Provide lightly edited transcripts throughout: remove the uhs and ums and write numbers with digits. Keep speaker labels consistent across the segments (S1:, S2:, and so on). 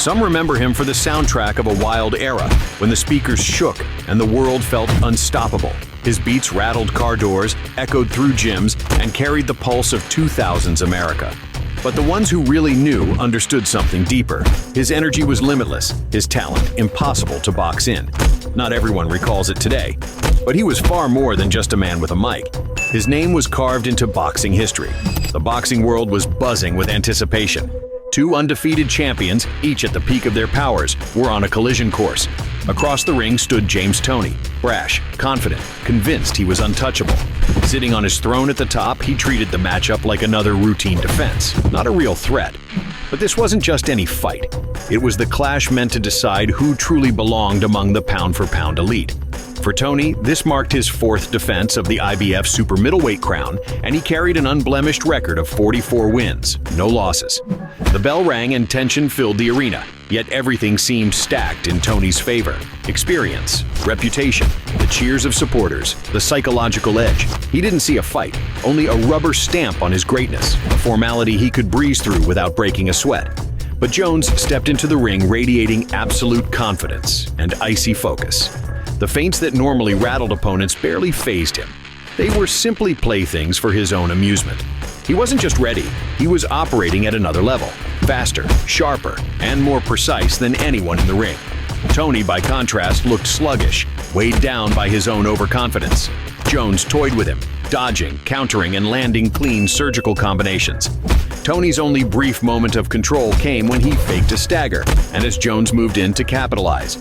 S1: Some remember him for the soundtrack of a wild era, when the speakers shook and the world felt unstoppable. His beats rattled car doors, echoed through gyms, and carried the pulse of 2000s America. But the ones who really knew understood something deeper. His energy was limitless, his talent impossible to box in. Not everyone recalls it today, but he was far more than just a man with a mic. His name was carved into boxing history. The boxing world was buzzing with anticipation. Two undefeated champions, each at the peak of their powers, were on a collision course. Across the ring stood James Toney, brash, confident, convinced he was untouchable. Sitting on his throne at the top, he treated the matchup like another routine defense, not a real threat. But this wasn't just any fight. It was the clash meant to decide who truly belonged among the pound-for-pound elite. For Toney, this marked his fourth defense of the IBF super middleweight crown, and he carried an unblemished record of 44 wins, no losses. The bell rang and tension filled the arena, yet everything seemed stacked in Toney's favor. Experience, reputation, the cheers of supporters, the psychological edge. He didn't see a fight, only a rubber stamp on his greatness, a formality he could breeze through without breaking a sweat. But Jones stepped into the ring radiating absolute confidence and icy focus. The feints that normally rattled opponents barely fazed him. They were simply playthings for his own amusement. He wasn't just ready, he was operating at another level, faster, sharper, and more precise than anyone in the ring. Toney, by contrast, looked sluggish, weighed down by his own overconfidence. Jones toyed with him, dodging, countering, and landing clean surgical combinations. Toney's only brief moment of control came when he faked a stagger, and as Jones moved in to capitalize.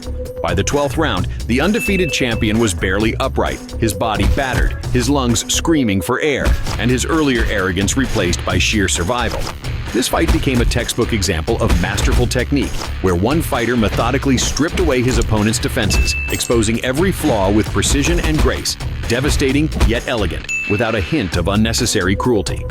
S1: By the 12th round, the undefeated champion was barely upright, his body battered, his lungs screaming for air, and his earlier arrogance replaced by sheer survival. This fight became a textbook example of masterful technique, where one fighter methodically stripped away his opponent's defenses, exposing every flaw with precision and grace, devastating yet elegant, without a hint of unnecessary cruelty.